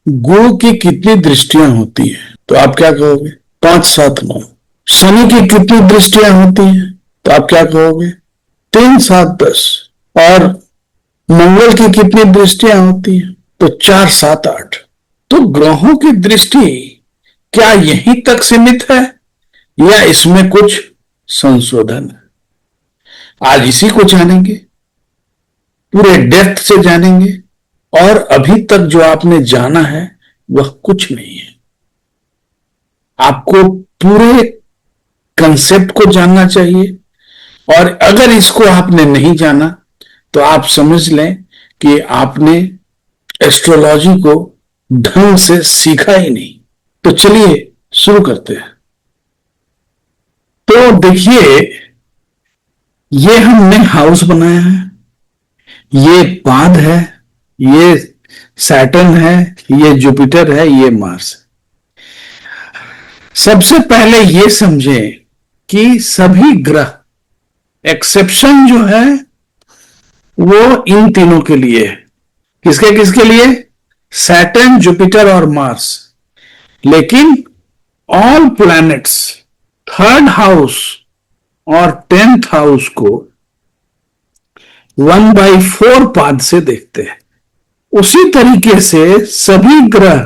गुरु की कितनी दृष्टियां होती हैं तो आप क्या कहोगे? 5, 7, 9। शनि की कितनी दृष्टियां होती हैं तो आप क्या कहोगे? 3, 7, 10। और मंगल की कितनी दृष्टियां होती हैं तो 4, 7, 8। तो ग्रहों की दृष्टि क्या यहीं तक सीमित है या इसमें कुछ संशोधन है? आज इसी को जानेंगे, पूरे डेप्थ से जानेंगे। और अभी तक जो आपने जाना है वह कुछ नहीं है। आपको पूरे कंसेप्ट को जानना चाहिए। और अगर इसको आपने नहीं जाना तो आप समझ लें कि आपने एस्ट्रोलॉजी को ढंग से सीखा ही नहीं। तो चलिए शुरू करते हैं। तो देखिए, ये हमने हाउस बनाया है, ये पाद है, ये सैटर्न है, ये जुपिटर है, ये मार्स है। सबसे पहले ये समझें कि सभी ग्रह, एक्सेप्शन जो है वो इन तीनों के लिए है। किसके किसके लिए? सैटर्न, जुपिटर और मार्स। लेकिन ऑल प्लैनेट्स थर्ड हाउस और 10th हाउस को 1/4 पाद से देखते हैं। उसी तरीके से सभी ग्रह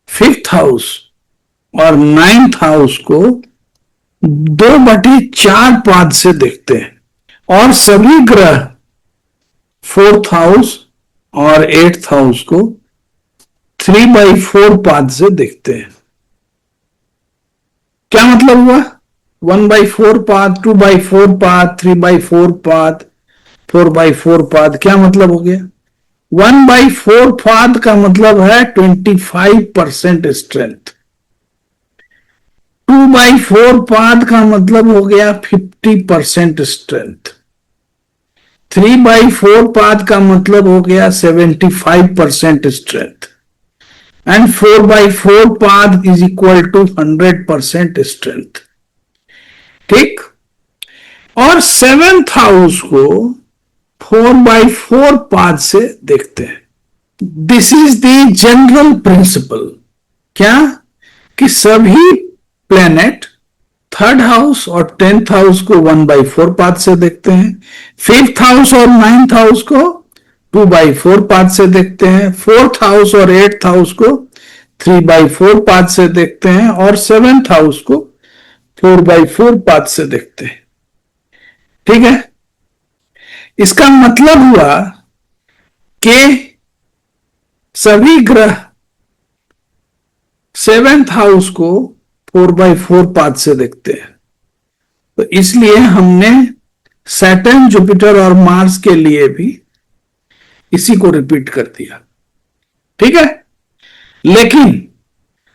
5th हाउस और 9th हाउस को 2/4 पाद से देखते हैं। और सभी ग्रह 4th हाउस और 8th हाउस को 3/4 पाद से देखते हैं। क्या मतलब हुआ? 1/4 पाद, 2/4 पाद, 3/4 पाद, 4/4 पाद। क्या मतलब हो गया? 1/4 पाद का मतलब है 25% स्ट्रेंथ। 2/4 पाद का मतलब हो गया 50% स्ट्रेंथ। 3/4 पाद का मतलब हो गया 75% स्ट्रेंथ। एंड 4/4 पाद इज इक्वल टू 100% स्ट्रेंथ। ठीक? और 7th हाउस को 4/4 पाद से देखते हैं। This is the general principle. क्या? कि सभी प्लेनेट 3rd हाउस और 10th हाउस को 1/4 पाद से देखते हैं। 5th हाउस और 9th हाउस को 2/4 पाद से देखते हैं। 4th हाउस और 8th हाउस को 3/4 पाद से देखते हैं। और 7th हाउस को 4/4 पाद से देखते हैं। ठीक है? इसका मतलब हुआ कि सभी ग्रह 7th हाउस को 4/4 पाद से देखते हैं। तो इसलिए हमने सैटर्न, जुपिटर और मार्स के लिए भी इसी को रिपीट कर दिया। ठीक है? लेकिन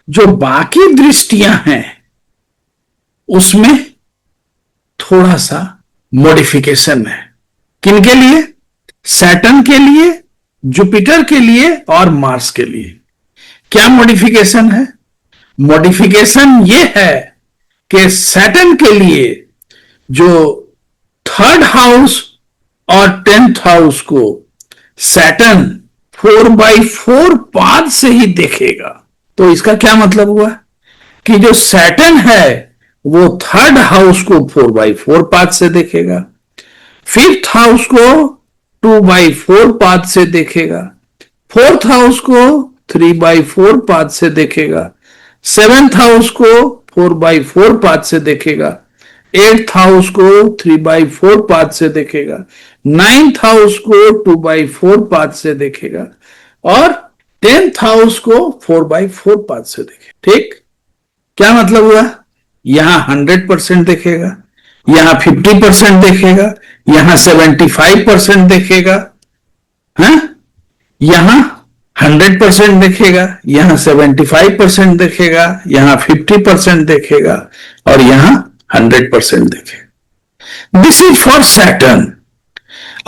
जो बाकी दृष्टियां हैं उसमें थोड़ा सा मॉडिफिकेशन है। किनके लिए? सैटर्न के लिए, जुपिटर के लिए और मार्स के लिए। क्या मॉडिफिकेशन है? मॉडिफिकेशन ये है कि सैटर्न के लिए जो 3rd हाउस और 10th हाउस को सैटर्न 4/4 पाद से ही देखेगा। तो इसका क्या मतलब हुआ? कि जो सैटर्न है वो 3rd हाउस को 4/4 पाद से देखेगा, 5th हाउस को 2/4 पाद से देखेगा, 4th हाउस को 3/4 पाद से देखेगा, 7th हाउस को 4/4 पाद से देखेगा, 8th हाउस को 3/4 पाद से देखेगा, 9th हाउस को 2/4 पाद से देखेगा और 10th हाउस को 4/4 पाद से देखेगा। ठीक? क्या मतलब हुआ? यहां 100% देखेगा, यहां 50% देखेगा, यहां 75% देखेगा, है? यहां 100% देखेगा, यहां 75% देखेगा, यहां 50% देखेगा और यहां 100% देखेगा। This is for Saturn.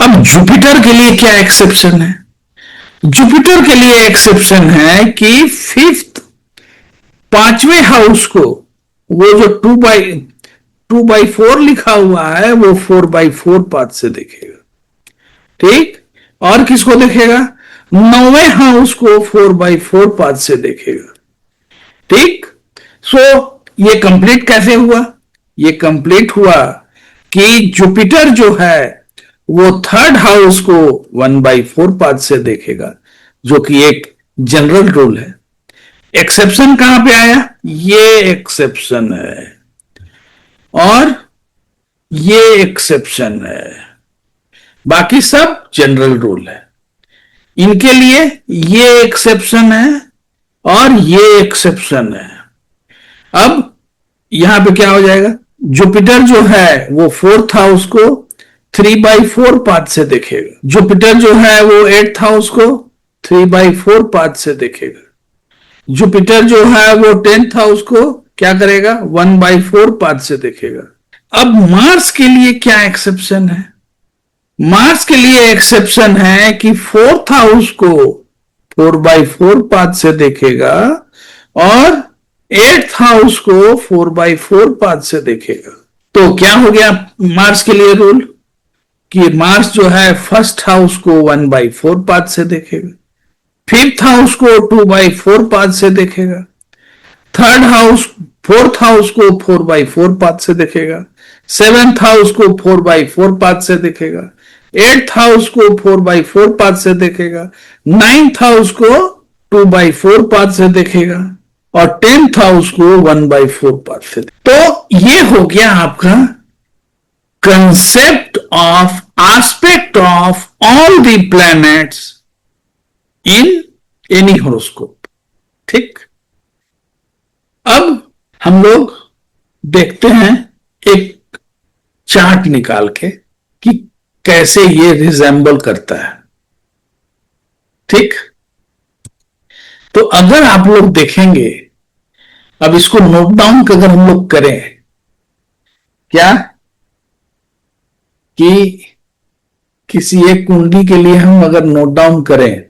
अब जुपिटर के लिए क्या एक्सेप्शन है? जुपिटर के लिए एक्सेप्शन है कि 5वें हाउस को वो जो 2/4 लिखा हुआ है वो 4/4 पाद से देखेगा। ठीक? और किसको देखेगा? 9वें हाउस को 4/4 पाथ से देखेगा। ठीक। सो ये कंप्लीट कैसे हुआ? ये कंप्लीट हुआ कि जुपिटर जो है वो थर्ड हाउस को 1/4 पाथ से देखेगा, जो कि एक जनरल रूल है। एक्सेप्शन कहां पे आया? ये एक्सेप्शन है और ये एक्सेप्शन है, बाकी सब जनरल रूल है। इनके लिए ये एक्सेप्शन है और ये एक्सेप्शन है। अब यहां पे क्या हो जाएगा? जुपिटर जो है वो फोर्थ हाउस को 3/4 पाथ से देखेगा, जुपिटर जो है वो एट्थ हाउस को 3/4 पाथ से देखेगा, जुपिटर जो है वो 10th हाउस को क्या करेगा? 1/4 पाथ से देखेगा। अब मार्स के लिए क्या एक्सेप्शन है? मार्स के लिए एक्सेप्शन है कि फोर्थ हाउस को 4/4 पाथ से देखेगा और एट्थ हाउस को 4/4 पाथ से देखेगा। तो क्या हो गया मार्स के लिए रूल कि मार्स जो है फर्स्ट हाउस को 1/4 पाथ से देखेगा, फिफ्थ हाउस को 2/4 पाथ से देखेगा, थर्ड हाउस फोर्थ हाउस को 4/4 पाथ से देखेगा, सेवेंथ हाउस को 4/4 पाथ से देखेगा, एट्थ हाउस को 4/4 पाथ से देखेगा, नाइन्थ हाउस को 2/4 पाथ से देखेगा और 10th हाउस को 1/4 पाथ से। तो ये हो गया आपका concept of aspect of all the planets in any horoscope. ठीक। अब हम लोग देखते हैं एक चार्ट निकाल के कि कैसे ये रिजेंबल करता है। ठीक। तो अगर आप लोग देखेंगे, अब इसको नोट डाउन अगर हम लोग करें, क्या कि किसी एक कुंडली के लिए हम अगर नोट डाउन करें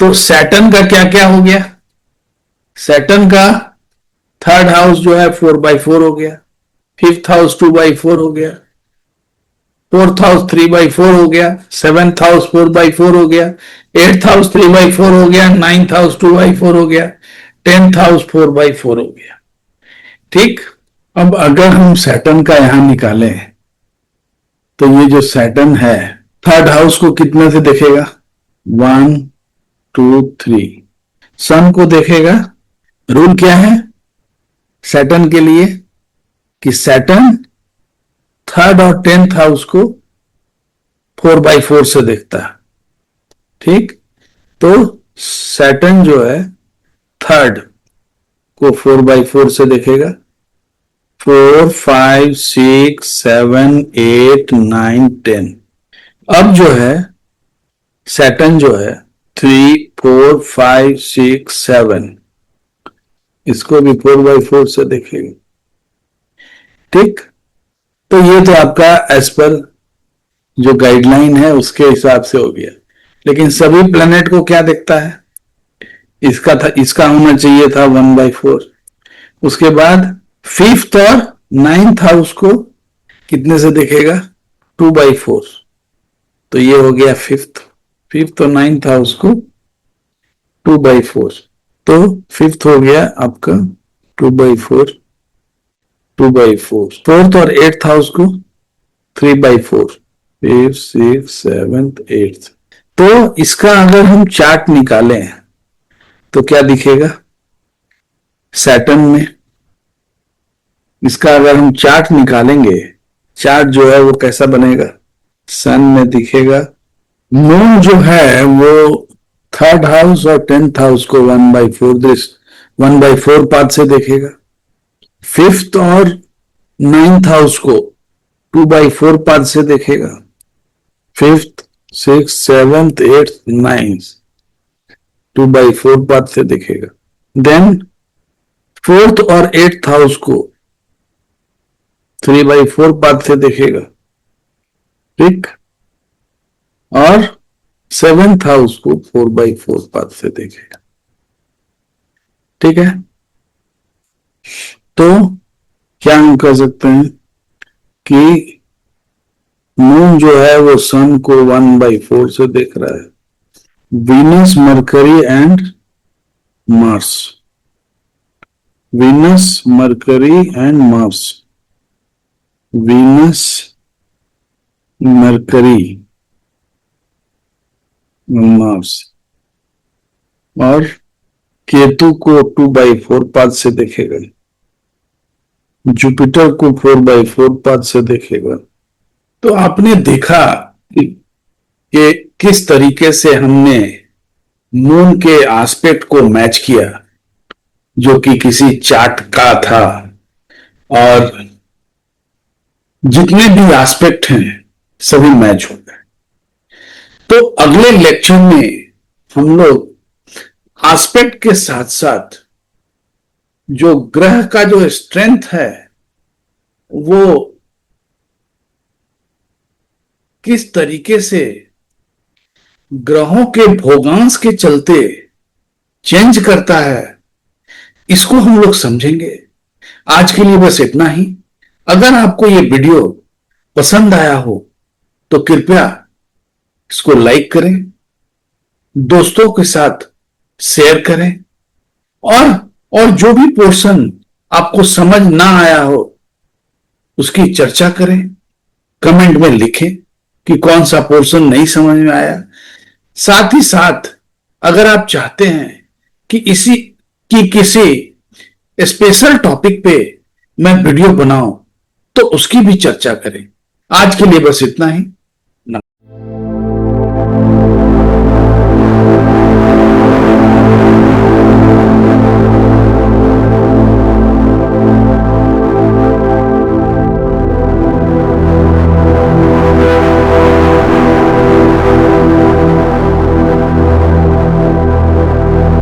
तो सैटर्न का क्या क्या हो गया? सैटर्न का थर्ड हाउस जो है 4/4 हो गया, फिफ्थ हाउस 2/4 हो गया, फोर्थ हाउस 3/4 हो गया, सेवेंथ हाउस 4/4 हो गया, एट्थ हाउस 3/4 हो गया, नाइन्थ हाउस 2/4 हो गया, 10th हाउस 4/4 हो गया। ठीक। अब अगर हम सैटर्न का यहां निकालें तो ये जो सैटर्न है थर्ड हाउस को कितने से देखेगा? 1 2 3। सन को देखेगा। रूल क्या है सैटर्न के लिए कि सैटर्न थर्ड और 10th हाउस को 4/4 से देखता है। ठीक। तो सैटर्न जो है थर्ड को 4/4 से देखेगा, 4 5 6 7 8 9 10। अब जो है सैटर्न जो है 3 4 5 6 7 इसको भी 4/4 से देखेगा। ठीक। तो ये तो आपका एज पर जो गाइडलाइन है उसके हिसाब से हो गया, लेकिन सभी प्लेनेट को क्या देखता है? इसका होना चाहिए था 1/4। उसके बाद फिफ्थ और नाइन्थ हाउस को कितने से देखेगा? 2/4। तो ये हो गया फिफ्थ और नाइन्थ हाउस को 2/4। तो फिफ्थ हो गया आपका 2/4 2/4। फोर्थ और एट्थ हाउस को 3/4, 5 6 7 8। तो इसका अगर हम चार्ट निकालें तो क्या दिखेगा सैटर्न में? इसका अगर हम चार्ट निकालेंगे, चार्ट जो है वो कैसा बनेगा? सन में दिखेगा। मून जो है वो थर्ड हाउस और 10th हाउस को 1/4 पाथ से देखेगा, फिफ्थ और 9th हाउस को 2/4 पाथ से देखेगा, फिफ्थ 6 7 8 9 2/4 पाथ से देखेगा। देन फोर्थ और एट्थ हाउस को 3/4 पाथ से देखेगा। ठीक। और सेवेंथ हाउस को 4/4 पाथ से देखेगा। ठीक है। तो क्या हम कह सकते हैं कि मून जो है वो सन को 1/4 से देख रहा है, Venus, Mercury and Mars. Venus, Mercury and Mars. Venus, Mercury, Mars. और केतु को 2/4 पाद से देखेगा, जुपिटर को 4/4 पाद से देखेगा। तो आपने देखा कि किस तरीके से हमने मून के एस्पेक्ट को मैच किया, जो कि किसी चार्ट का था, और जितने भी एस्पेक्ट हैं सभी मैच हो गए। तो अगले लेक्चर में हम लोग एस्पेक्ट के साथ साथ जो ग्रह का जो स्ट्रेंथ है वो किस तरीके से ग्रहों के भोगांश के चलते चेंज करता है, इसको हम लोग समझेंगे। आज के लिए बस इतना ही। अगर आपको ये वीडियो पसंद आया हो तो कृपया इसको लाइक करें, दोस्तों के साथ शेयर करें, और जो भी पोर्शन आपको समझ ना आया हो उसकी चर्चा करें। कमेंट में लिखें कि कौन सा पोर्शन नहीं समझ में आया। साथ ही साथ अगर आप चाहते हैं कि किसी स्पेशल टॉपिक पे मैं वीडियो बनाऊं तो उसकी भी चर्चा करें। आज के लिए बस इतना ही।